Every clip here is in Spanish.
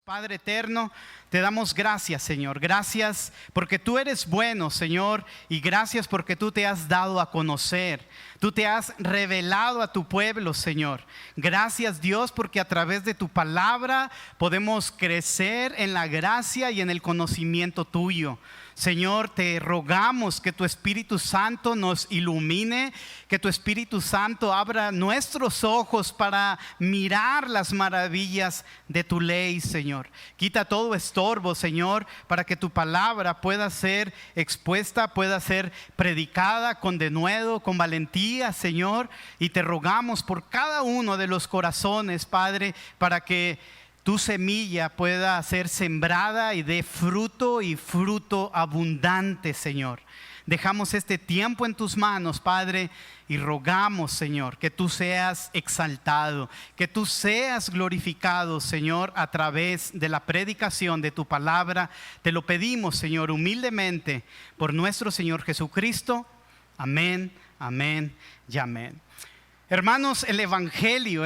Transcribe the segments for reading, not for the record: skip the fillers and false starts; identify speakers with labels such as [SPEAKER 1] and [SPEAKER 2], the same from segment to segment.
[SPEAKER 1] Padre eterno, te damos gracias, Señor. Gracias porque tú eres bueno, Señor, y gracias porque tú te has dado a conocer. Tú te has revelado a tu pueblo, Señor. Gracias, Dios, porque a través de tu palabra podemos crecer en la gracia y en el conocimiento tuyo. Señor, te rogamos que tu Espíritu Santo nos ilumine, que tu Espíritu Santo abra nuestros ojos para mirar las maravillas de tu ley, Señor. Quita todo estorbo, Señor, para que tu palabra pueda ser expuesta, pueda ser predicada con denuedo, con valentía, Señor. Y te rogamos por cada uno de los corazones, Padre, para que tu semilla pueda ser sembrada y dé fruto y fruto abundante, Señor. Dejamos este tiempo en tus manos, Padre, y rogamos, Señor, que tú seas exaltado, que tú seas glorificado, Señor, a través de la predicación de tu palabra. Te lo pedimos, Señor, humildemente, por nuestro Señor Jesucristo. Amén, amén y amén. Hermanos, el Evangelio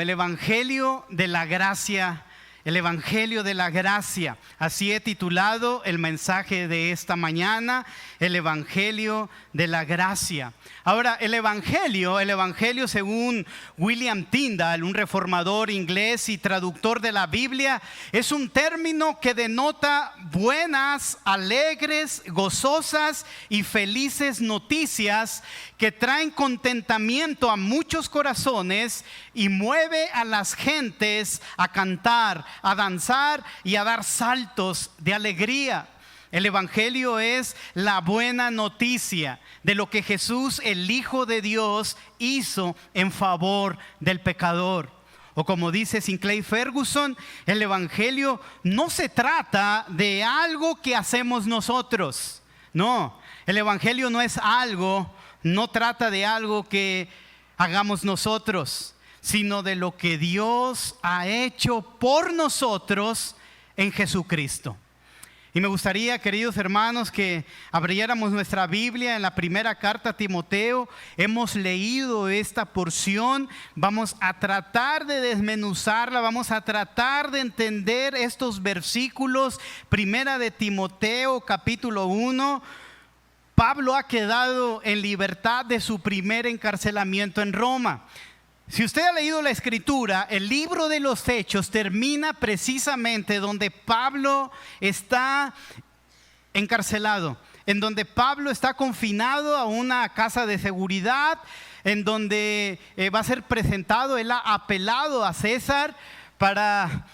[SPEAKER 1] de la gracia. El Evangelio de la gracia, así he titulado el mensaje de esta mañana, el Evangelio de la gracia. Ahora, el Evangelio según William Tyndale, un reformador inglés y traductor de la Biblia, es un término que denota buenas, alegres, gozosas y felices noticias que traen contentamiento a muchos corazones y mueve a las gentes a cantar, a danzar y a dar saltos de alegría. El Evangelio es la buena noticia de lo que Jesús, el Hijo de Dios, hizo en favor del pecador. O como dice Sinclair Ferguson, el Evangelio no se trata de algo que hacemos nosotros. No, el Evangelio no trata de algo que hagamos nosotros, sino de lo que Dios ha hecho por nosotros en Jesucristo. Y me gustaría, queridos hermanos, que abriéramos nuestra Biblia en la primera carta a Timoteo. Hemos leído esta porción, vamos a tratar de desmenuzarla, vamos a tratar de entender estos versículos. Primera de Timoteo, capítulo 1. Pablo ha quedado en libertad de su primer encarcelamiento en Roma. Si usted ha leído la Escritura, el libro de los Hechos termina precisamente donde Pablo está encarcelado, en donde Pablo está confinado a una casa de seguridad, en donde va a ser presentado. Él ha apelado a César para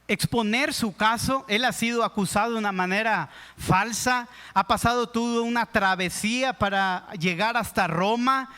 [SPEAKER 1] exponer su caso. Él ha sido acusado de una manera falsa, ha pasado toda una travesía para llegar hasta Roma.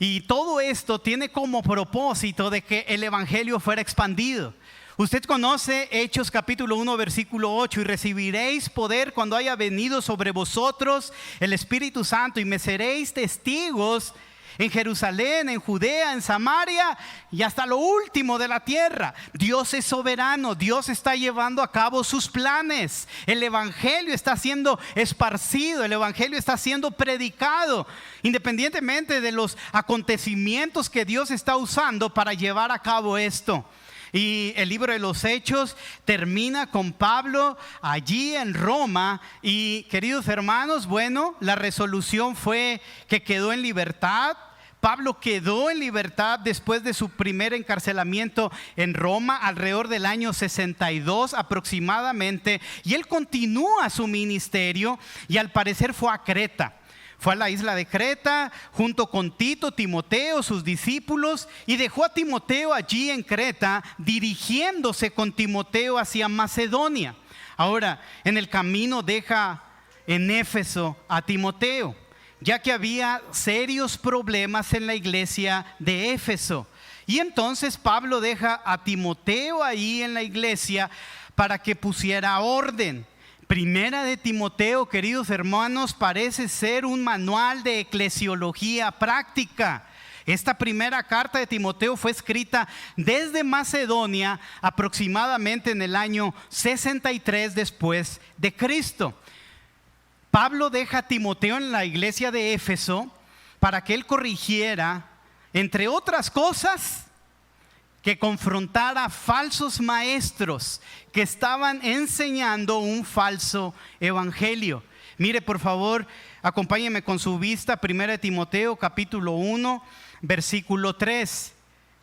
[SPEAKER 1] Y todo esto tiene como propósito de que el Evangelio fuera expandido. Usted conoce Hechos capítulo 1 versículo 8: y recibiréis poder cuando haya venido sobre vosotros el Espíritu Santo, y me seréis testigos en Jerusalén, en Judea, en Samaria y hasta lo último de la tierra. Dios es soberano, Dios está llevando a cabo sus planes. El Evangelio está siendo esparcido, el Evangelio está siendo predicado, independientemente de los acontecimientos que Dios está usando para llevar a cabo esto. Y el libro de los Hechos termina con Pablo allí en Roma. Y queridos hermanos, bueno, la resolución fue que quedó en libertad. Pablo quedó en libertad después de su primer encarcelamiento en Roma, alrededor del año 62 aproximadamente. Y él continúa su ministerio y al parecer fue a Creta. Fue a la isla de Creta junto con Tito, Timoteo, sus discípulos, y dejó a Timoteo allí en Creta, dirigiéndose con Timoteo hacia Macedonia. Ahora, en el camino deja en Éfeso a Timoteo, ya que había serios problemas en la iglesia de Éfeso. Y entonces Pablo deja a Timoteo ahí en la iglesia para que pusiera orden. Primera de Timoteo, queridos hermanos, parece ser un manual de eclesiología práctica. Esta primera carta de Timoteo fue escrita desde Macedonia aproximadamente en el año 63 después de Cristo. Pablo deja a Timoteo en la iglesia de Éfeso para que él corrigiera, entre otras cosas, que confrontara falsos maestros que estaban enseñando un falso evangelio. Mire, por favor, acompáñeme con su vista, 1 Timoteo capítulo 1, versículo 3.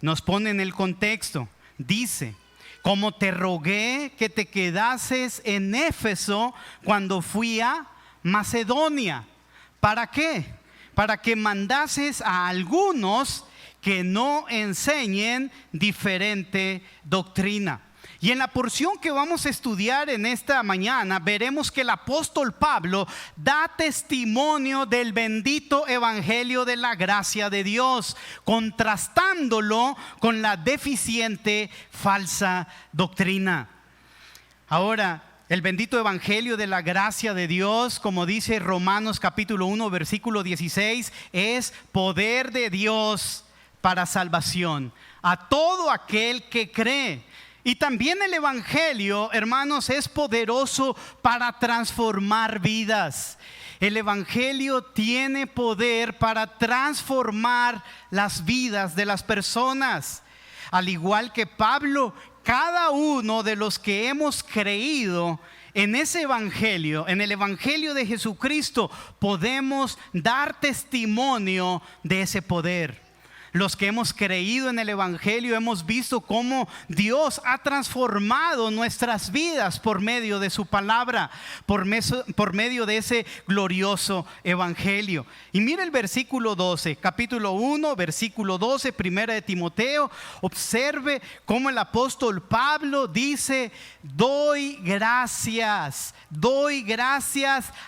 [SPEAKER 1] Nos pone en el contexto. Dice: como te rogué que te quedases en Éfeso cuando fui a Macedonia. ¿Para qué? Para que mandases a algunos que no enseñen diferente doctrina. Y en la porción que vamos a estudiar en esta mañana, veremos que el apóstol Pablo da testimonio del bendito evangelio de la gracia de Dios, contrastándolo con la deficiente falsa doctrina. Ahora, el bendito evangelio de la gracia de Dios, como dice Romanos capítulo 1, versículo 16, es poder de Dios para salvación a todo aquel que cree. Y también el evangelio, hermanos, es poderoso para transformar vidas. El evangelio tiene poder para transformar las vidas de las personas. Al igual que Pablo, cada uno de los que hemos creído en ese evangelio, en el evangelio de Jesucristo, podemos dar testimonio de ese poder. Los que hemos creído en el evangelio hemos visto cómo Dios ha transformado nuestras vidas por medio de su palabra, por medio de ese glorioso evangelio. Y mira el versículo 12, capítulo 1, versículo 12, 1 Timoteo. Observe cómo el apóstol Pablo dice: doy gracias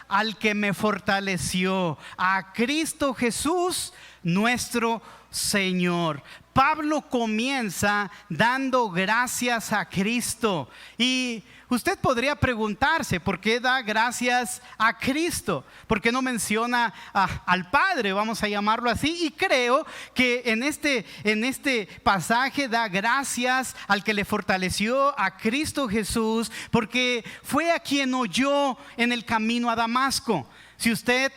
[SPEAKER 1] al que me fortaleció, a Cristo Jesús nuestro Señor. Pablo comienza dando gracias a Cristo. Y usted podría preguntarse: ¿por qué da gracias a Cristo? ¿Por qué no menciona al Padre? Vamos a llamarlo así. Y creo que en este pasaje da gracias al que le fortaleció, a Cristo Jesús, porque fue a quien oyó en el camino a Damasco. Si usted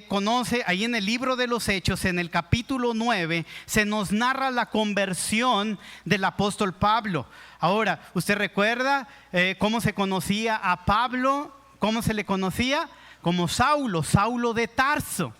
[SPEAKER 1] conoce, ahí en el libro de los Hechos, en el capítulo 9, se nos narra la conversión del apóstol Pablo. Ahora, ¿usted recuerda cómo se conocía a Pablo? ¿Cómo se le conocía? Como Saulo de Tarso.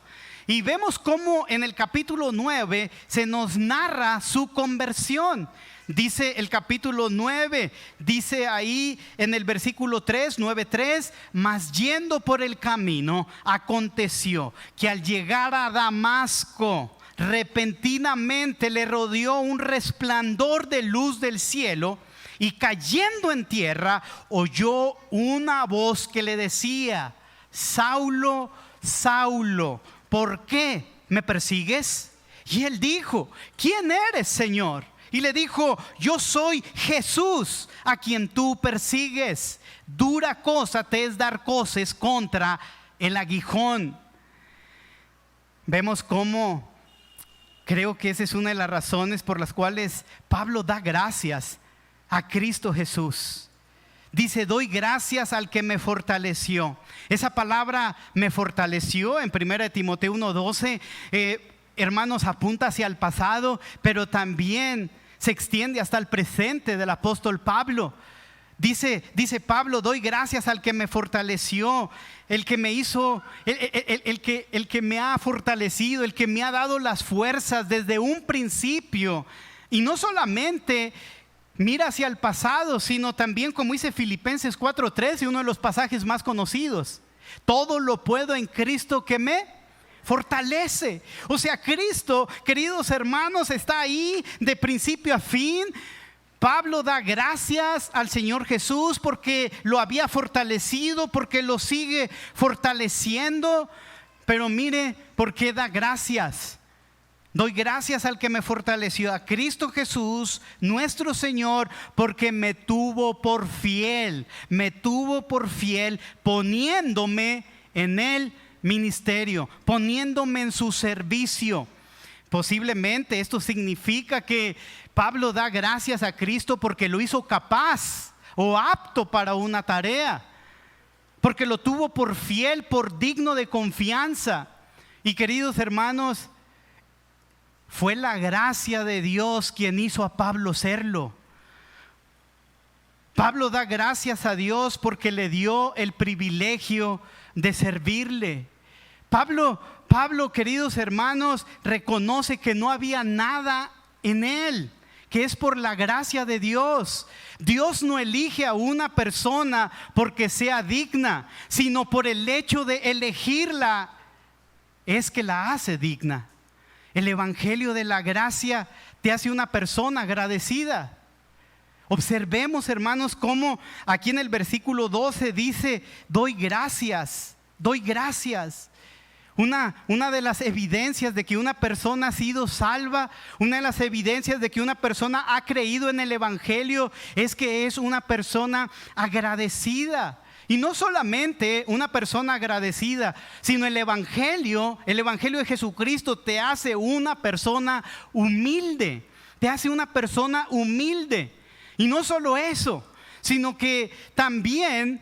[SPEAKER 1] Y vemos cómo en el capítulo 9 se nos narra su conversión. Dice el capítulo 9, dice ahí en el versículo 3, 9:3: mas yendo por el camino, aconteció que al llegar a Damasco, repentinamente le rodeó un resplandor de luz del cielo, y cayendo en tierra, oyó una voz que le decía: Saulo, Saulo, ¿por qué me persigues? Y él dijo: ¿quién eres, Señor? Y le dijo: yo soy Jesús, a quien tú persigues. Dura cosa te es dar coces contra el aguijón. Vemos cómo, creo que esa es una de las razones por las cuales Pablo da gracias a Cristo Jesús. Dice: doy gracias al que me fortaleció. Esa palabra me fortaleció en 1 Timoteo 1:12, hermanos, apunta hacia el pasado, pero también se extiende hasta el presente del apóstol Pablo. Dice Pablo: doy gracias al que me fortaleció, el que me hizo, el que me ha fortalecido, el que me ha dado las fuerzas desde un principio. Y no solamente mira hacia el pasado, sino también, como dice Filipenses 4:13, uno de los pasajes más conocidos: todo lo puedo en Cristo que me fortalece. O sea, Cristo, queridos hermanos, está ahí de principio a fin. Pablo da gracias al Señor Jesús porque lo había fortalecido, porque lo sigue fortaleciendo. Pero mire, ¿por qué da gracias? Doy gracias al que me fortaleció, a Cristo Jesús, nuestro Señor, porque me tuvo por fiel poniéndome en el ministerio, poniéndome en su servicio. Posiblemente esto significa que Pablo da gracias a Cristo porque lo hizo capaz o apto para una tarea, porque lo tuvo por fiel, por digno de confianza. Y queridos hermanos, Fue la gracia de Dios quien hizo a Pablo serlo. Pablo da gracias a Dios porque le dio el privilegio de servirle. Pablo, queridos hermanos, reconoce que no había nada en él, que es por la gracia de Dios. Dios no elige a una persona porque sea digna, sino por el hecho de elegirla es que la hace digna. El evangelio de la gracia te hace una persona agradecida. Observemos, hermanos, cómo aquí en el versículo 12 dice: doy gracias. Una de las evidencias de que una persona ha sido salva, una de las evidencias de que una persona ha creído en el evangelio, es que es una persona agradecida. Y no solamente una persona agradecida, sino el evangelio de Jesucristo te hace una persona humilde. Te hace una persona humilde. Y no solo eso, sino que también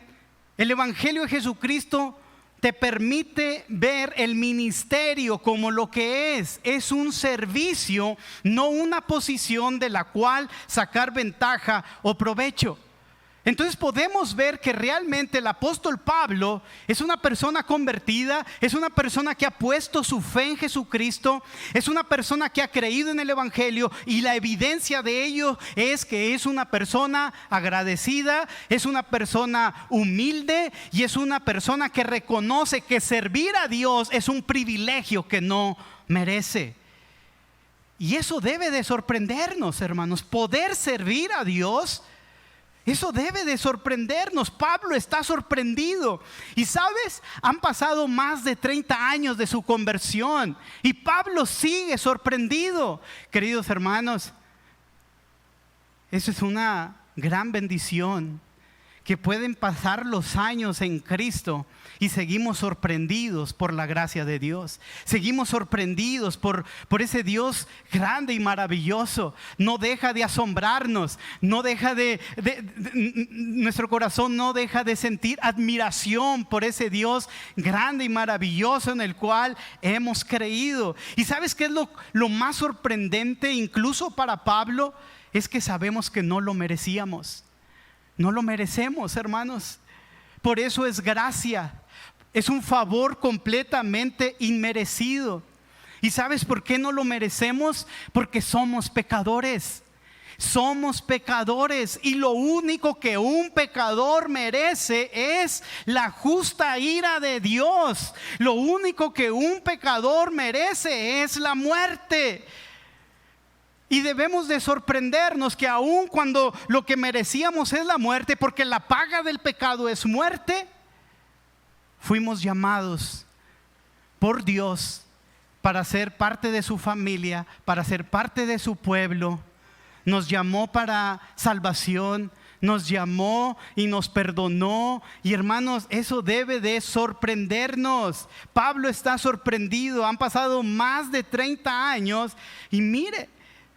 [SPEAKER 1] el evangelio de Jesucristo te permite ver el ministerio como lo que es un servicio, no una posición de la cual sacar ventaja o provecho. Entonces podemos ver que realmente el apóstol Pablo es una persona convertida, es una persona que ha puesto su fe en Jesucristo, es una persona que ha creído en el evangelio, y la evidencia de ello es que es una persona agradecida, es una persona humilde y es una persona que reconoce que servir a Dios es un privilegio que no merece. Y eso debe de sorprendernos, hermanos. Poder servir a Dios, eso debe de sorprendernos. Pablo está sorprendido. Y sabes, han pasado más de 30 años de su conversión y Pablo sigue sorprendido. Queridos hermanos, eso es una gran bendición, que pueden pasar los años en Cristo y seguimos sorprendidos por la gracia de Dios. Seguimos sorprendidos por ese Dios grande y maravilloso. No deja de asombrarnos, no deja nuestro corazón no deja de sentir admiración por ese Dios grande y maravilloso en el cual hemos creído. ¿Y sabes qué es lo más sorprendente incluso para Pablo? Es que sabemos que no lo merecíamos. No lo merecemos, hermanos. Por eso es gracia. Es un favor completamente inmerecido. ¿Y sabes por qué no lo merecemos? Porque somos pecadores. Somos pecadores, y lo único que un pecador merece es la justa ira de Dios. Lo único que un pecador merece es la muerte. Y debemos de sorprendernos que aun cuando lo que merecíamos es la muerte, porque la paga del pecado es muerte, fuimos llamados por Dios para ser parte de su familia, para ser parte de su pueblo. Nos llamó para salvación, nos llamó y nos perdonó. Y hermanos, eso debe de sorprendernos. Pablo está sorprendido. Han pasado más de 30 años y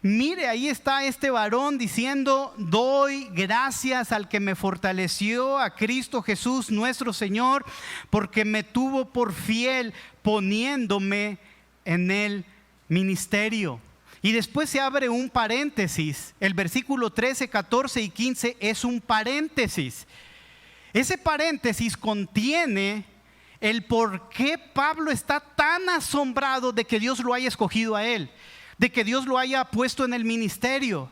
[SPEAKER 1] Mire, ahí está este varón diciendo: doy gracias al que me fortaleció, a Cristo Jesús nuestro Señor, porque me tuvo por fiel poniéndome en el ministerio. Y después se abre un paréntesis. El versículo 13, 14 y 15 es un paréntesis. Ese paréntesis contiene el por qué Pablo está tan asombrado de que Dios lo haya escogido a él, de que Dios lo haya puesto en el ministerio.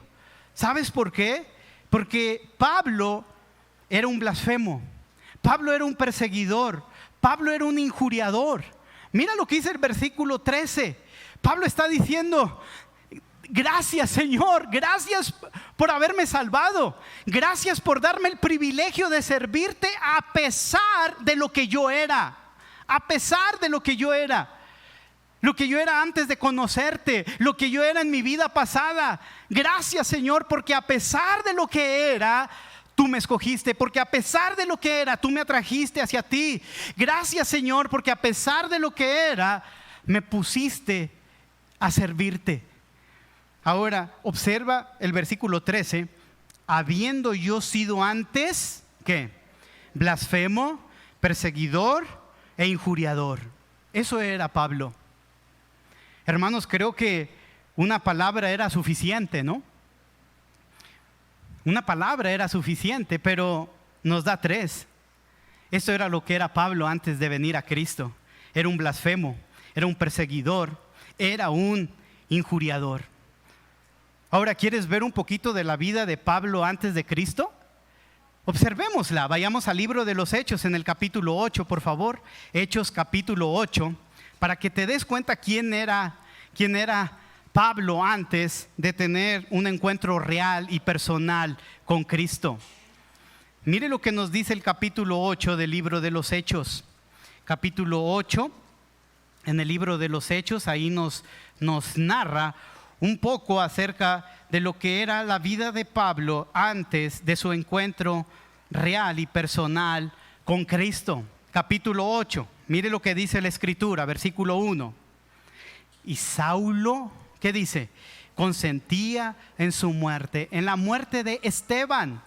[SPEAKER 1] ¿Sabes por qué? Porque Pablo era un blasfemo, Pablo era un perseguidor, Pablo era un injuriador. Mira lo que dice el versículo 13. Pablo está diciendo: gracias, Señor, gracias por haberme salvado, gracias por darme el privilegio de servirte a pesar de lo que yo era, a pesar de lo que yo era. Lo que yo era antes de conocerte, lo que yo era en mi vida pasada. Gracias, Señor, porque a pesar de lo que era, tú me escogiste. Porque a pesar de lo que era, tú me atrajiste hacia ti. Gracias, Señor, porque a pesar de lo que era, me pusiste a servirte. Ahora, observa el versículo 13. Habiendo yo sido antes, ¿qué? Blasfemo, perseguidor e injuriador. Eso era Pablo. Hermanos, creo que una palabra era suficiente, ¿no? Una palabra era suficiente, pero nos da 3. Esto era lo que era Pablo antes de venir a Cristo. Era un blasfemo, era un perseguidor, era un injuriador. Ahora, ¿quieres ver un poquito de la vida de Pablo antes de Cristo? Observémosla, vayamos al libro de los Hechos en el capítulo 8, por favor. Hechos capítulo 8, para que te des cuenta quién era Pablo antes de tener un encuentro real y personal con Cristo. Mire lo que nos dice el capítulo 8 del libro de los Hechos. Capítulo 8, en el libro de los Hechos, ahí nos narra un poco acerca de lo que era la vida de Pablo antes de su encuentro real y personal con Cristo. Capítulo 8, mire lo que dice la Escritura, versículo 1. Y Saulo, ¿qué dice? Consentía en su muerte, en la muerte de Esteban.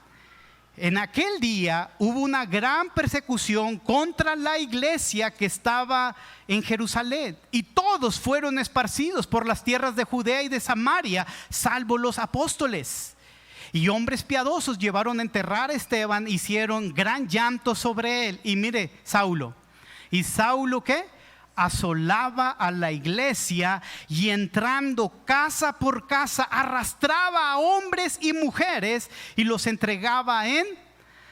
[SPEAKER 1] En aquel día hubo una gran persecución contra la iglesia que estaba en Jerusalén, y todos fueron esparcidos por las tierras de Judea y de Samaria, salvo los apóstoles. Y hombres piadosos llevaron a enterrar a Esteban, hicieron gran llanto sobre él. Y mire, Saulo. ¿Y Saulo qué? Asolaba a la iglesia, y entrando casa por casa arrastraba a hombres y mujeres y los entregaba en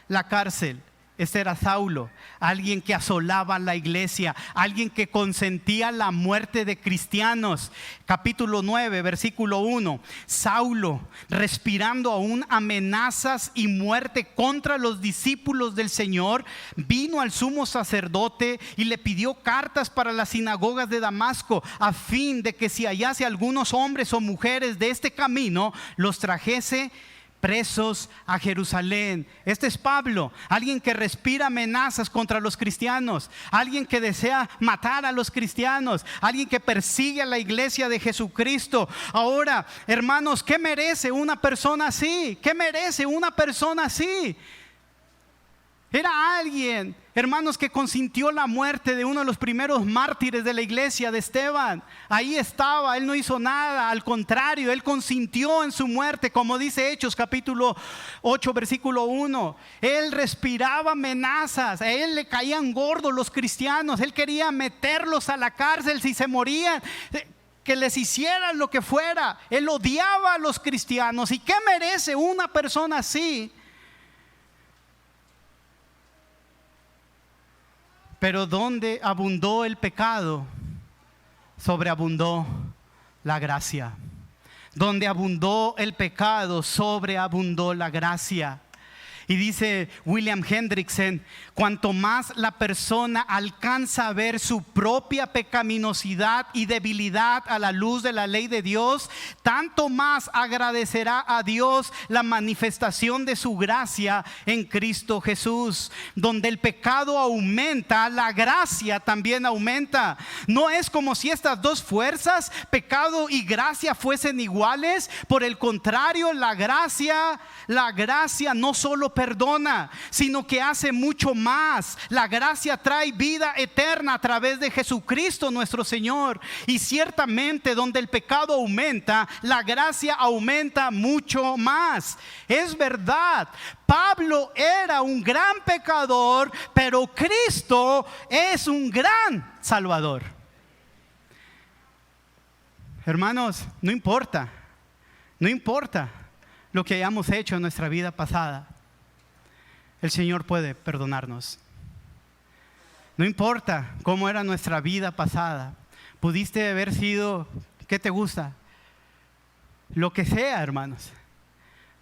[SPEAKER 1] la cárcel. Este era Saulo, alguien que asolaba la iglesia, alguien que consentía la muerte de cristianos. Capítulo 9, versículo 1. Saulo, respirando aún amenazas y muerte contra los discípulos del Señor, vino al sumo sacerdote y le pidió cartas para las sinagogas de Damasco, a fin de que si hallase algunos hombres o mujeres de este camino, los trajese presos a Jerusalén. Este es Pablo, alguien que respira amenazas contra los cristianos, alguien que desea matar a los cristianos, alguien que persigue a la iglesia de Jesucristo. Ahora, hermanos, ¿qué merece una persona así? ¿Qué merece una persona así? Era alguien, hermanos, que consintió la muerte de uno de los primeros mártires de la iglesia, de Esteban. Ahí estaba, él no hizo nada, al contrario, él consintió en su muerte, como dice Hechos capítulo 8, versículo 1. Él respiraba amenazas, a él le caían gordos los cristianos, él quería meterlos a la cárcel si se morían, que les hicieran lo que fuera. Él odiaba a los cristianos. ¿Y qué merece una persona así? Pero donde abundó el pecado, sobreabundó la gracia. Donde abundó el pecado, sobreabundó la gracia. Y dice William Hendrickson, cuanto más la persona alcanza a ver su propia pecaminosidad y debilidad a la luz de la ley de Dios, tanto más agradecerá a Dios la manifestación de su gracia en Cristo Jesús. Donde el pecado aumenta, la gracia también aumenta. No es como si estas dos fuerzas, pecado y gracia, fuesen iguales. Por el contrario, la gracia no solo perdona, sino que hace mucho más. La gracia trae vida eterna a través de Jesucristo nuestro Señor. Y ciertamente donde el pecado aumenta, la gracia aumenta mucho más. Es verdad, Pablo era un gran pecador, pero Cristo es un gran Salvador. Hermanos, no importa lo que hayamos hecho en nuestra vida pasada, el Señor puede perdonarnos. No importa cómo era nuestra vida pasada. Pudiste haber sido, ¿qué te gusta? Lo que sea, hermanos.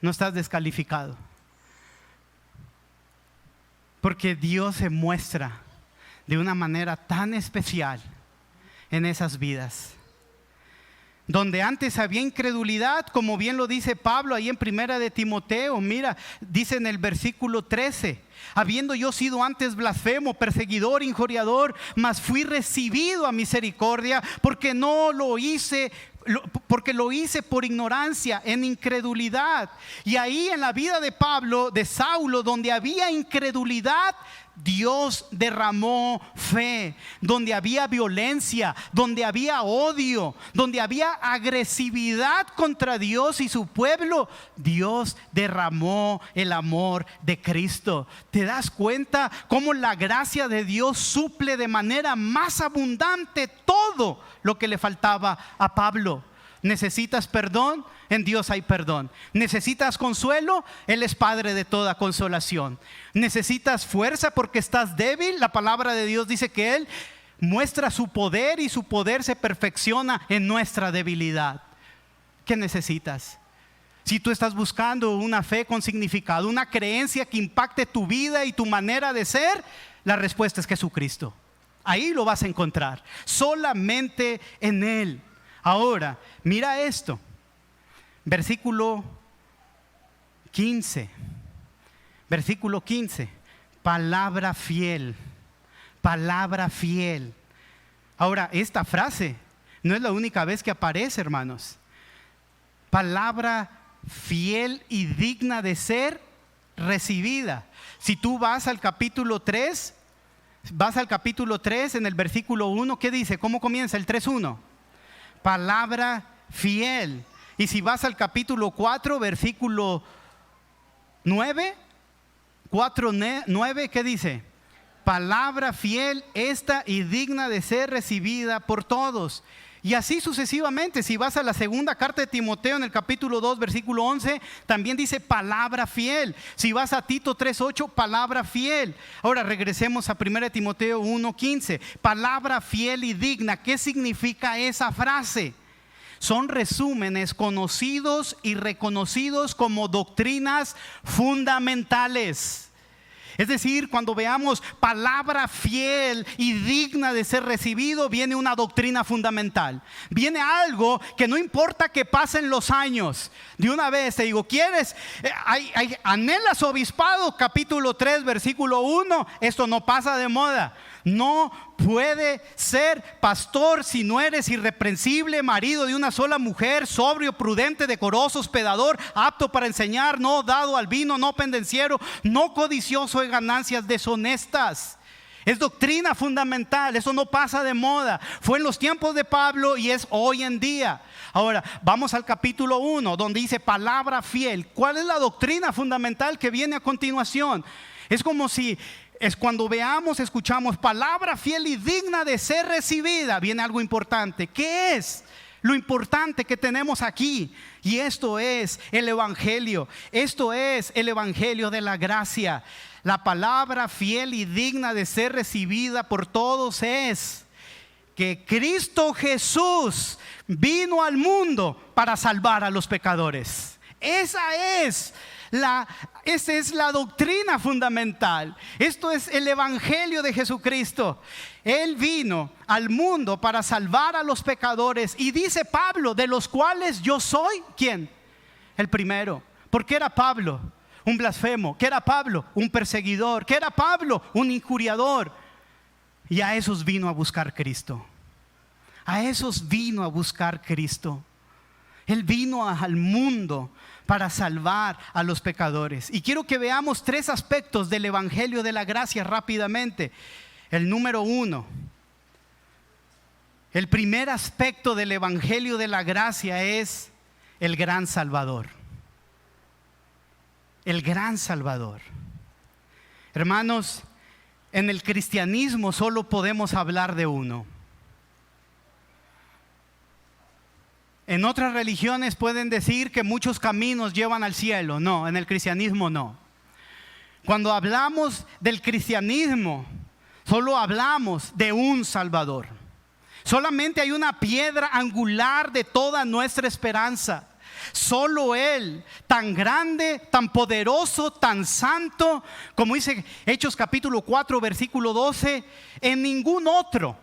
[SPEAKER 1] No estás descalificado. Porque Dios se muestra de una manera tan especial en esas vidas. Donde antes había incredulidad, como bien lo dice Pablo ahí en primera de Timoteo, mira, dice en el versículo 13: habiendo yo sido antes blasfemo, perseguidor, injuriador, mas fui recibido a misericordia, porque lo hice por ignorancia, en incredulidad. Y ahí en la vida de Pablo, de Saulo, donde había incredulidad, Dios derramó fe. Donde había violencia, donde había odio, donde había agresividad contra Dios y su pueblo, Dios derramó el amor de Cristo. ¿Te das cuenta cómo la gracia de Dios suple de manera más abundante todo lo que le faltaba a Pablo? ¿Necesitas perdón? En Dios hay perdón. ¿Necesitas consuelo? Él es Padre de toda consolación. ¿Necesitas fuerza porque estás débil? La palabra de Dios dice que Él muestra su poder y su poder se perfecciona en nuestra debilidad. ¿Qué necesitas? Si tú estás buscando una fe con significado, una creencia que impacte tu vida y tu manera de ser, la respuesta es Jesucristo. Ahí lo vas a encontrar, solamente en Él. Ahora, mira esto, versículo 15, palabra fiel, palabra fiel. Ahora, esta frase no es la única vez que aparece, hermanos. Palabra fiel y digna de ser recibida. Si tú vas al capítulo 3, en el versículo 1, ¿qué dice? ¿Cómo comienza el 3:1? Palabra fiel. Y si vas al capítulo 4, versículo 9, 4:9, ¿qué dice? Palabra fiel esta y digna de ser recibida por todos. Y así sucesivamente. Si vas a la segunda carta de Timoteo en el capítulo 2, versículo 11, también dice palabra fiel. Si vas a Tito 3:8, palabra fiel. Ahora regresemos a 1 Timoteo 1:15. Palabra fiel y digna. ¿Qué significa esa frase? Son resúmenes conocidos y reconocidos como doctrinas fundamentales. Es decir, cuando veamos palabra fiel y digna de ser recibido, viene una doctrina fundamental. Viene algo que no importa que pasen los años. De una vez te digo, ¿quieres? ¿Anhelas obispado? Capítulo 3, versículo 1. Esto no pasa de moda. No puede ser pastor si no eres irreprensible, marido de una sola mujer, sobrio, prudente, decoroso, hospedador, apto para enseñar, no dado al vino, no pendenciero, no codicioso de ganancias deshonestas. Es doctrina fundamental, eso no pasa de moda. Fue en los tiempos de Pablo y es hoy en día. Ahora, vamos al capítulo 1, donde dice palabra fiel. ¿Cuál es la doctrina fundamental que viene a continuación? Es como si... cuando veamos, escuchamos palabra fiel y digna de ser recibida, viene algo importante. ¿Qué es lo importante que tenemos aquí? Y esto es el evangelio. Esto es el evangelio de la gracia. La palabra fiel y digna de ser recibida por todos es que Cristo Jesús vino al mundo para salvar a los pecadores. Esa es la doctrina fundamental. Esto es el evangelio de Jesucristo. Él vino al mundo para salvar a los pecadores. Y dice Pablo, de los cuales yo soy, ¿quién? El primero. ¿Por qué era Pablo un blasfemo? ¿Qué era Pablo? Un perseguidor. ¿Qué era Pablo? Un injuriador. Y a esos vino a buscar Cristo. A esos vino a buscar Cristo. Él vino al mundo para salvar a los pecadores. Y quiero que veamos 3 aspectos del evangelio de la gracia rápidamente. El número 1, el primer aspecto del evangelio de la gracia es el gran Salvador. El gran Salvador. Hermanos, en el cristianismo solo podemos hablar de uno. En otras religiones pueden decir que muchos caminos llevan al cielo. No, en el cristianismo no. Cuando hablamos del cristianismo, solo hablamos de un Salvador. Solamente hay una piedra angular de toda nuestra esperanza. Solo Él, tan grande, tan poderoso, tan santo, como dice Hechos capítulo 4 versículo 12, en ningún otro,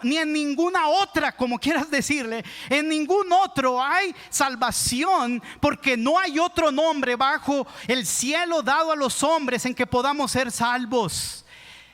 [SPEAKER 1] ni en ninguna otra, como quieras decirle, en ningún otro hay salvación, porque no hay otro nombre bajo el cielo dado a los hombres en que podamos ser salvos,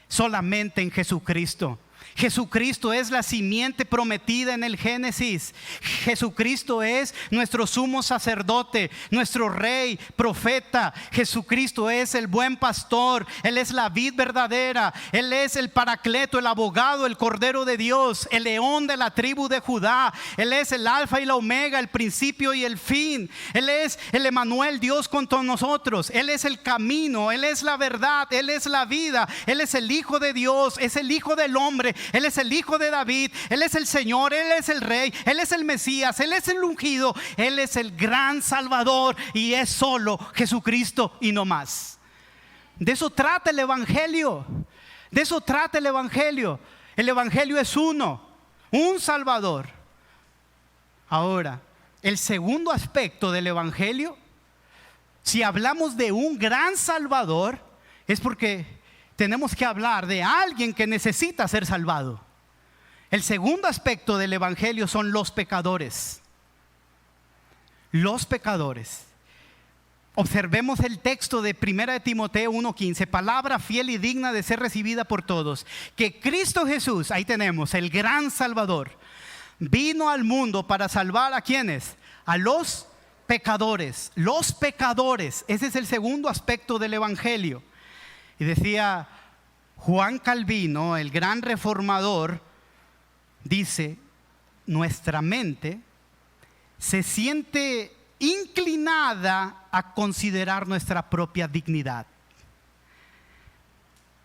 [SPEAKER 1] solamente en Jesucristo. Jesucristo es la simiente prometida en el Génesis. Jesucristo es nuestro sumo sacerdote, nuestro rey, profeta. Jesucristo es el buen pastor. Él es la vid verdadera. Él es el paracleto, el abogado, el cordero de Dios, el león de la tribu de Judá. Él es el alfa y la omega, el principio y el fin. Él es el Emmanuel, Dios con todos nosotros. Él es el camino, Él es la verdad, Él es la vida. Él es el Hijo de Dios, es el Hijo del hombre. Él es el Hijo de David, Él es el Señor, Él es el Rey, Él es el Mesías, Él es el ungido, Él es el gran Salvador y es solo Jesucristo y no más. De eso trata el Evangelio, de eso trata el Evangelio. El Evangelio es uno, un Salvador. Ahora, el segundo aspecto del Evangelio, si hablamos de un gran Salvador, es porque tenemos que hablar de alguien que necesita ser salvado. El segundo aspecto del Evangelio son los pecadores. Los pecadores. Observemos el texto de 1 Timoteo 1:15, palabra fiel y digna de ser recibida por todos, que Cristo Jesús, ahí tenemos, el gran Salvador, vino al mundo para salvar ¿a quiénes? A los pecadores. Los pecadores, ese es el segundo aspecto del Evangelio. Y decía Juan Calvino, el gran reformador, dice, nuestra mente se siente inclinada a considerar nuestra propia dignidad.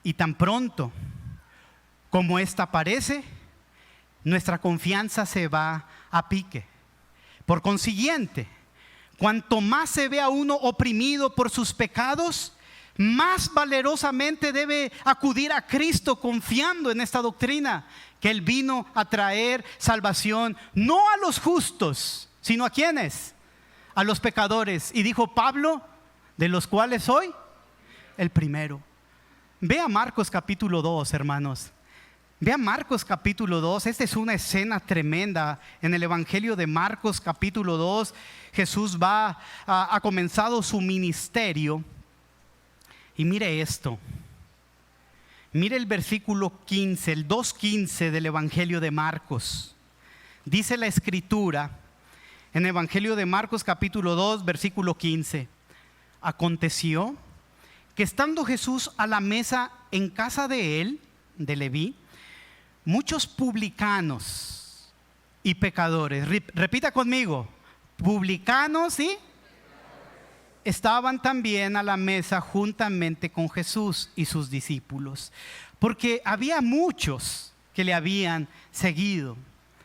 [SPEAKER 1] Y tan pronto como esta aparece, nuestra confianza se va a pique. Por consiguiente, cuanto más se ve a uno oprimido por sus pecados, más valerosamente debe acudir a Cristo confiando en esta doctrina, que Él vino a traer salvación no a los justos, sino a ¿quiénes? A los pecadores. Y dijo Pablo, de los cuales soy el primero. Ve a Marcos capítulo 2, hermanos. Ve a Marcos capítulo 2. Esta es una escena tremenda en el Evangelio de Marcos capítulo 2. Jesús ha comenzado su ministerio. Y mire esto, mire el versículo 15, el 2:15 del Evangelio de Marcos. Dice la Escritura en el Evangelio de Marcos capítulo 2, versículo 15. Aconteció que estando Jesús a la mesa en casa de él, de Leví, muchos publicanos y pecadores, repita conmigo, publicanos y estaban también a la mesa juntamente con Jesús y sus discípulos, porque había muchos que le habían seguido.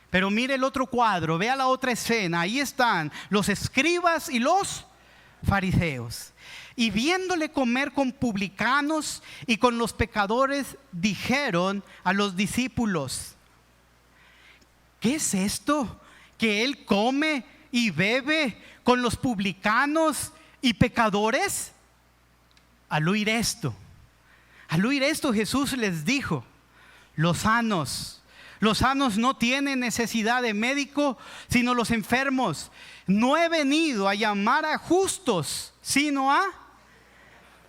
[SPEAKER 1] Pero mire el otro cuadro, vea la otra escena, ahí están los escribas y los fariseos. Y viéndole comer con publicanos y con los pecadores, dijeron a los discípulos, ¿qué es esto? ¿Que él come y bebe con los publicanos y pecadores? Al oír esto Jesús les dijo, los sanos no tienen necesidad de médico, sino los enfermos. No he venido a llamar a justos, sino a...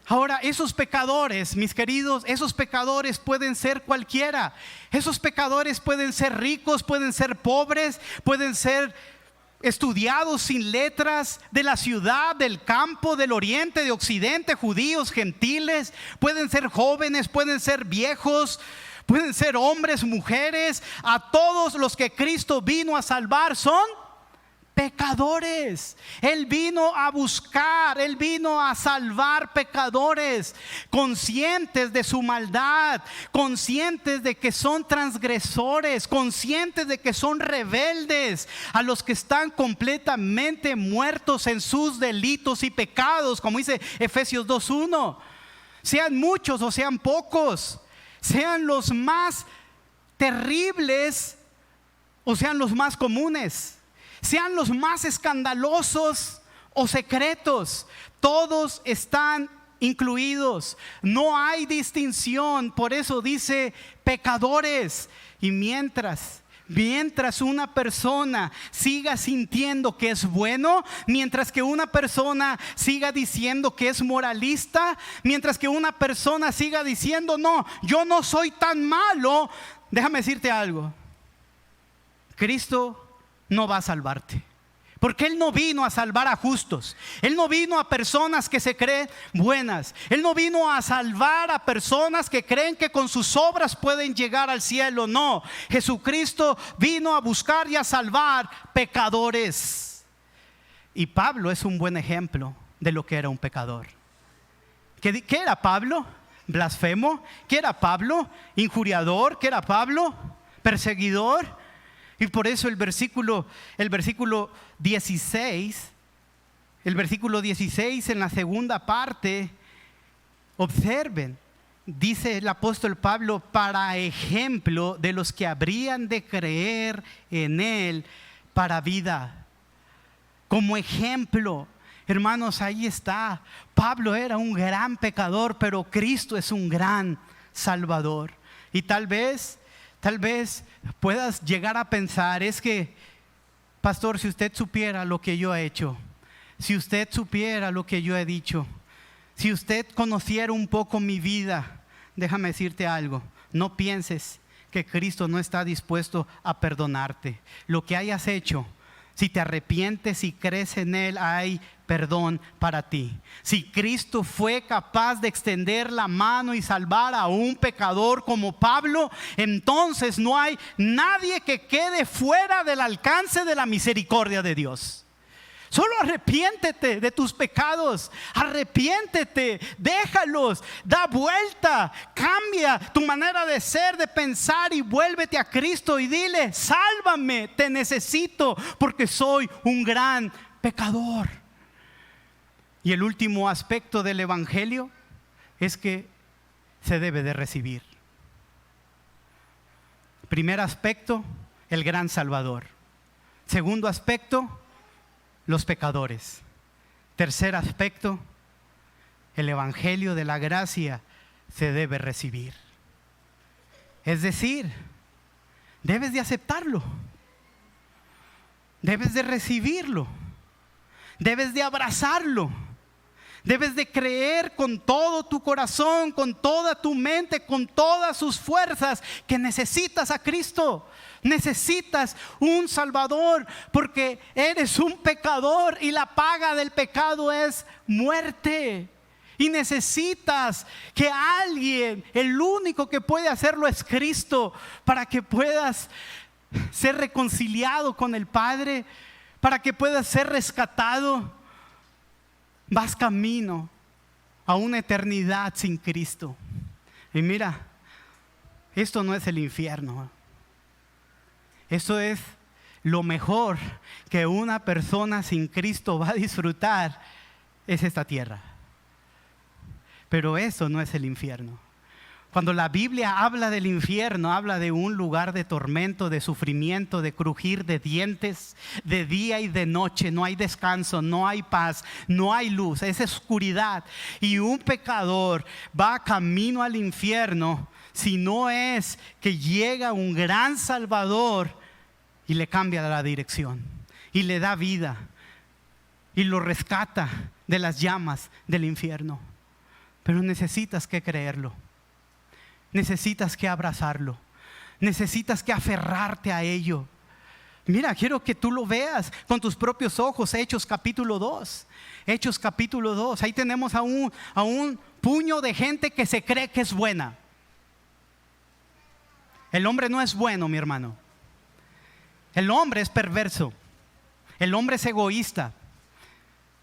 [SPEAKER 1] Ahora, esos pecadores, mis queridos, esos pecadores pueden ser cualquiera. Esos pecadores pueden ser ricos, pueden ser pobres, pueden ser estudiados sin letras, de la ciudad, del campo, del oriente, de occidente, judíos, gentiles. Pueden ser jóvenes, pueden ser viejos, pueden ser hombres, mujeres. A todos los que Cristo vino a salvar son pecadores. Él vino a buscar, Él vino a salvar pecadores, conscientes de su maldad, conscientes de que son transgresores, conscientes de que son rebeldes, a los que están completamente muertos en sus delitos y pecados, como dice Efesios 2:1. Sean muchos o sean pocos, sean los más terribles o sean los más comunes, sean los más escandalosos o secretos, todos están incluidos. No hay distinción. Por eso dice pecadores. Y mientras una persona siga sintiendo que es bueno, mientras que una persona siga diciendo que es moralista, mientras que una persona siga diciendo no, yo no soy tan malo, déjame decirte algo. Cristo no va a salvarte. Porque Él no vino a salvar a justos. Él no vino a personas que se creen buenas. Él no vino a salvar a personas que creen que con sus obras pueden llegar al cielo. No, Jesucristo vino a buscar y a salvar pecadores. Y Pablo es un buen ejemplo de lo que era un pecador. ¿Qué era Pablo? ¿Blasfemo? ¿Qué era Pablo? ¿Injuriador? ¿Qué era Pablo? ¿Perseguidor? Y por eso el versículo 16 en la segunda parte, observen, dice el apóstol Pablo, para ejemplo de los que habrían de creer en Él para vida. Como ejemplo, hermanos, ahí está. Pablo era un gran pecador, pero Cristo es un gran Salvador. Y tal vez puedas llegar a pensar, es que, pastor, si usted supiera lo que yo he hecho, si usted supiera lo que yo he dicho, si usted conociera un poco mi vida, déjame decirte algo, no pienses que Cristo no está dispuesto a perdonarte. Lo que hayas hecho, si te arrepientes y crees en Él, hay perdón para ti. Si Cristo fue capaz de extender la mano y salvar a un pecador como Pablo, entonces no hay nadie que quede fuera del alcance de la misericordia de Dios. Solo arrepiéntete de tus pecados, arrepiéntete, déjalos, da vuelta, cambia tu manera de ser, de pensar y vuélvete a Cristo y dile: sálvame, te necesito porque soy un gran pecador. Y el último aspecto del evangelio es que se debe de recibir. Primer aspecto, el gran Salvador. Segundo aspecto, los pecadores. Tercer aspecto, el evangelio de la gracia se debe recibir. Es decir, debes de aceptarlo, debes de recibirlo, debes de abrazarlo, debes de creer con todo tu corazón, con toda tu mente, con todas sus fuerzas que necesitas a Cristo. Necesitas un Salvador porque eres un pecador y la paga del pecado es muerte. Y necesitas que alguien, el único que puede hacerlo es Cristo, para que puedas ser reconciliado con el Padre, para que puedas ser rescatado. Vas camino a una eternidad sin Cristo. Y mira, esto no es el infierno. Esto es lo mejor que una persona sin Cristo va a disfrutar, es esta tierra. Pero eso no es el infierno. Cuando la Biblia habla del infierno, habla de un lugar de tormento, de sufrimiento, de crujir de dientes, de día y de noche. No hay descanso, no hay paz, no hay luz, es oscuridad. Y un pecador va camino al infierno si no es que llega un gran Salvador y le cambia la dirección y le da vida y lo rescata de las llamas del infierno. Pero necesitas que creerlo, necesitas que abrazarlo, necesitas que aferrarte a ello. Mira, quiero que tú lo veas con tus propios ojos. Hechos capítulo 2. Hechos capítulo 2. Ahí tenemos a un puño de gente que se cree que es buena. El hombre no es bueno, mi hermano. El hombre es perverso. El hombre es egoísta.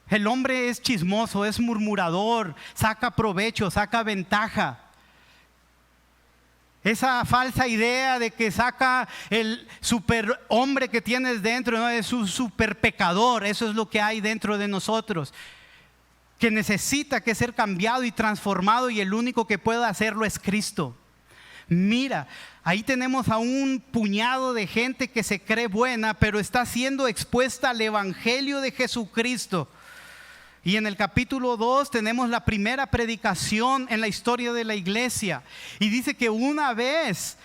[SPEAKER 1] El hombre es chismoso, es murmurador, saca provecho, saca ventaja. Esa falsa idea de que saca el superhombre que tienes dentro, no, es un super pecador. Eso es lo que hay dentro de nosotros, que necesita que ser cambiado y transformado, y el único que puede hacerlo es Cristo. Mira, ahí tenemos a un puñado de gente que se cree buena, pero está siendo expuesta al evangelio de Jesucristo. Y en el capítulo 2 tenemos la primera predicación en la historia de la iglesia. Y dice que una vez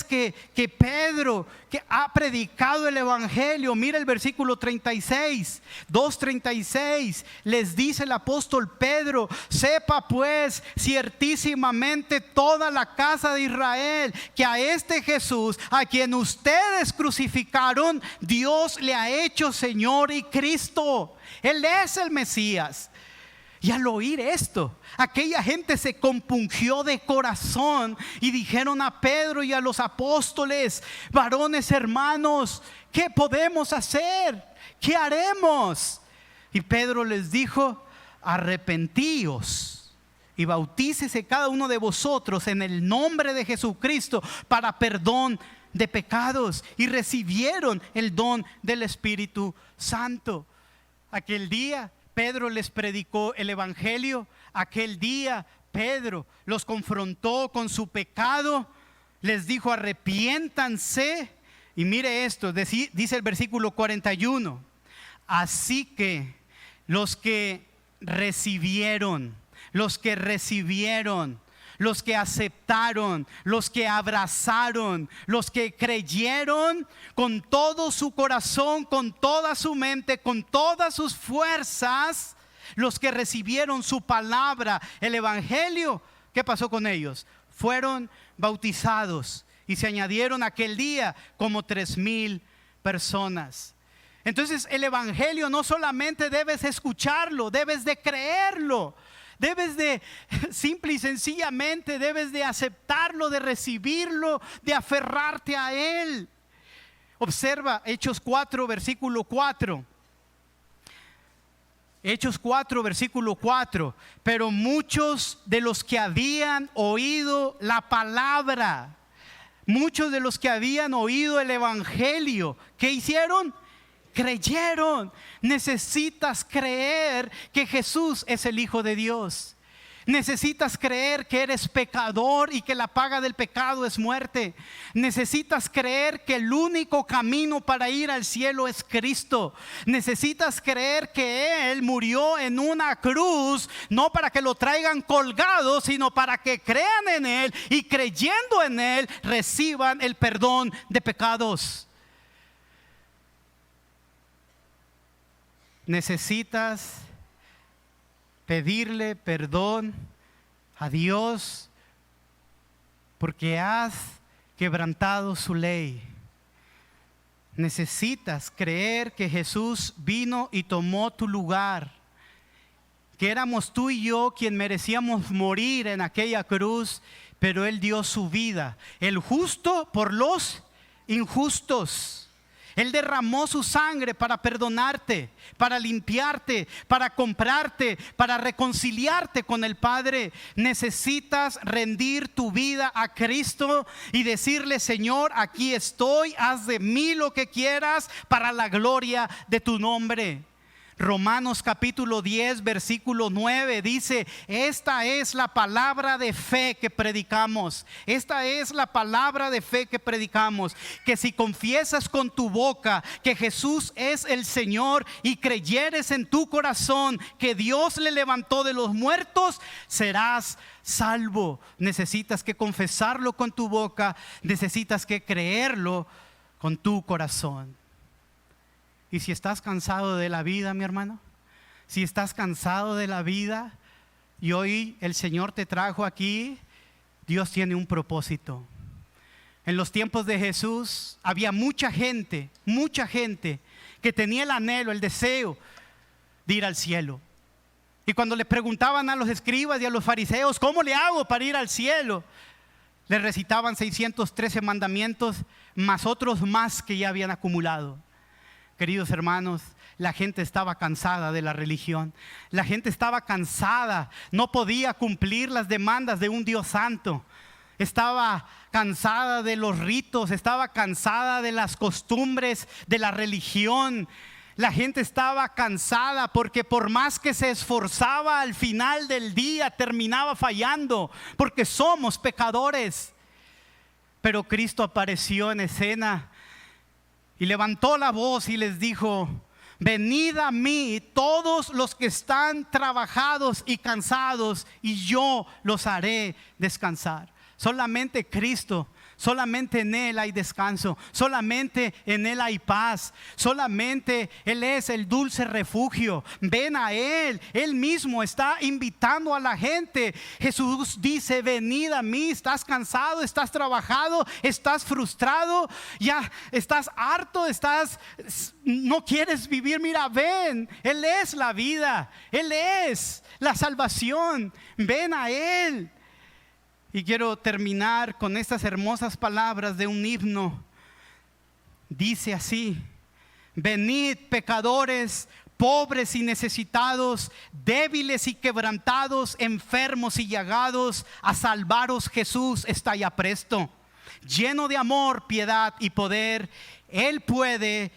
[SPEAKER 1] que Pedro, que ha predicado el evangelio. Mira el versículo 36, 2:36, les dice el apóstol Pedro: sepa pues ciertísimamente toda la casa de Israel que a este Jesús, a quien ustedes crucificaron, Dios le ha hecho Señor y Cristo. Él es el Mesías. Y al oír esto, aquella gente se compungió de corazón y dijeron a Pedro y a los apóstoles: varones hermanos, ¿qué podemos hacer? ¿Qué haremos? Y Pedro les dijo: arrepentíos y bautícese cada uno de vosotros en el nombre de Jesucristo para perdón de pecados, y recibieron el don del Espíritu Santo. Aquel día Pedro les predicó el evangelio. Aquel día Pedro los confrontó con su pecado, les dijo: arrepiéntanse. Y mire esto, dice el versículo 41: así que los que recibieron, los que aceptaron, los que abrazaron, los que creyeron con todo su corazón, con toda su mente, con todas sus fuerzas, los que recibieron su palabra, el evangelio, ¿qué pasó con ellos? Fueron bautizados y se añadieron aquel día como 3,000 personas. Entonces el evangelio no solamente debes escucharlo, debes de creerlo. Debes de, simple y sencillamente, debes de aceptarlo, de recibirlo, de aferrarte a él. Observa Hechos 4, versículo 4. Hechos 4, versículo 4. Pero muchos de los que habían oído la palabra, muchos de los que habían oído el evangelio, ¿qué hicieron? Creyeron. Necesitas creer que Jesús es el Hijo de Dios. Necesitas creer que eres pecador y que la paga del pecado es muerte. Necesitas creer que el único camino para ir al cielo es Cristo. Necesitas creer que Él murió en una cruz, no para que lo traigan colgado, sino para que crean en Él y, creyendo en Él, reciban el perdón de pecados. Necesitas pedirle perdón a Dios porque has quebrantado su ley. Necesitas creer que Jesús vino y tomó tu lugar, que éramos tú y yo quien merecíamos morir en aquella cruz, pero Él dio su vida, el justo por los injustos. Él derramó su sangre para perdonarte, para limpiarte, para comprarte, para reconciliarte con el Padre. Necesitas rendir tu vida a Cristo y decirle: Señor, aquí estoy, haz de mí lo que quieras para la gloria de tu nombre. Romanos capítulo 10, versículo 9 dice: esta es la palabra de fe que predicamos. Esta es la palabra de fe que predicamos, que si confiesas con tu boca que Jesús es el Señor y creyeres en tu corazón que Dios le levantó de los muertos, serás salvo. Necesitas que confesarlo con tu boca, necesitas que creerlo con tu corazón. Y si estás cansado de la vida, mi hermano, si estás cansado de la vida y hoy el Señor te trajo aquí, Dios tiene un propósito. En los tiempos de Jesús había mucha gente que tenía el anhelo, el deseo de ir al cielo. Y cuando le preguntaban a los escribas y a los fariseos: ¿cómo le hago para ir al cielo?, les recitaban 613 mandamientos más otros más que ya habían acumulado. Queridos hermanos, la gente estaba cansada de la religión. La gente estaba cansada, no podía cumplir las demandas de un Dios santo. Estaba cansada de los ritos, estaba cansada de las costumbres de la religión. La gente estaba cansada porque por más que se esforzaba, al final del día terminaba fallando, porque somos pecadores. Pero Cristo apareció en escena y levantó la voz y les dijo: venid a mí todos los que están trabajados y cansados, y yo los haré descansar. Solamente Cristo Solamente en Él hay descanso, solamente en Él hay paz, solamente Él es el dulce refugio. Ven a Él, Él mismo está invitando a la gente. Jesús dice: venid a mí. ¿Estás cansado? ¿Estás trabajado? ¿Estás frustrado? ¿Ya estás harto? ¿No quieres vivir? Mira, ven. Él es la vida, Él es la salvación. Ven a Él. Y quiero terminar con estas hermosas palabras de un himno. Dice así: venid, pecadores, pobres y necesitados, débiles y quebrantados, enfermos y llagados, a salvaros Jesús está ya presto. Lleno de amor, piedad y poder, Él puede,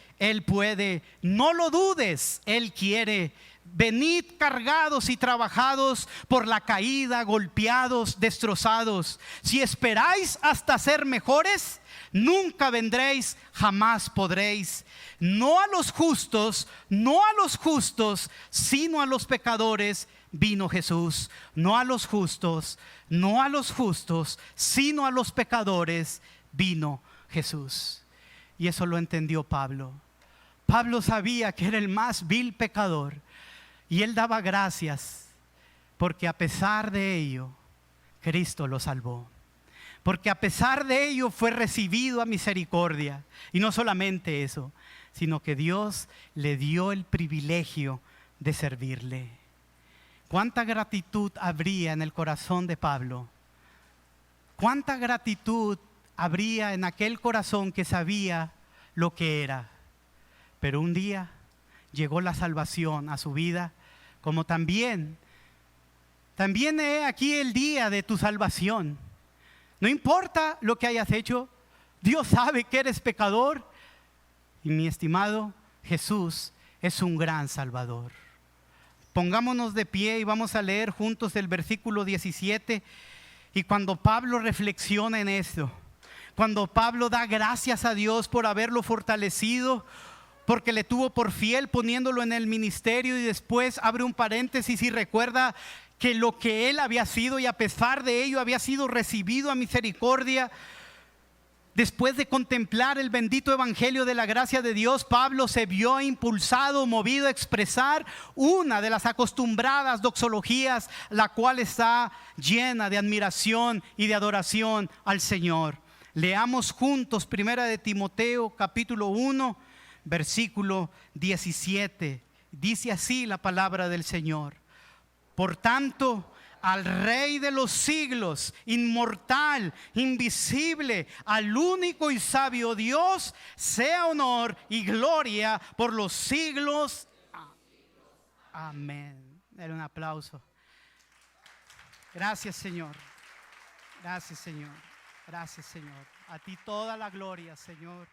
[SPEAKER 1] no lo dudes, Él quiere. Venid cargados y trabajados por la caída, golpeados, destrozados. Si esperáis hasta ser mejores, nunca vendréis, jamás podréis. No a los justos, sino a los pecadores vino Jesús. No a los justos, sino a los pecadores vino Jesús. Y eso lo entendió Pablo. Pablo sabía que era el más vil pecador. Y él daba gracias porque a pesar de ello, Cristo lo salvó. Porque a pesar de ello fue recibido a misericordia. Y no solamente eso, sino que Dios le dio el privilegio de servirle. ¿Cuánta gratitud habría en el corazón de Pablo? ¿Cuánta gratitud habría en aquel corazón que sabía lo que era? Pero un día llegó la salvación a su vida. Como también he aquí el día de tu salvación. No importa lo que hayas hecho, Dios sabe que eres pecador. Y mi estimado, Jesús es un gran Salvador. Pongámonos de pie y vamos a leer juntos el versículo 17. Y cuando Pablo reflexiona en esto, cuando Pablo da gracias a Dios por haberlo fortalecido, porque le tuvo por fiel poniéndolo en el ministerio, y después abre un paréntesis y recuerda que lo que él había sido, y a pesar de ello había sido recibido a misericordia. Después de contemplar el bendito evangelio de la gracia de Dios, Pablo se vio impulsado, movido a expresar una de las acostumbradas doxologías, la cual está llena de admiración y de adoración al Señor. Leamos juntos 1 de Timoteo capítulo 1, versículo 17. Dice así la palabra del Señor: por tanto, al Rey de los siglos, inmortal, invisible, al único y sabio Dios, sea honor y gloria por los siglos. Amén. Dale un aplauso. Gracias, Señor. Gracias, Señor. Gracias, Señor. A ti toda la gloria, Señor.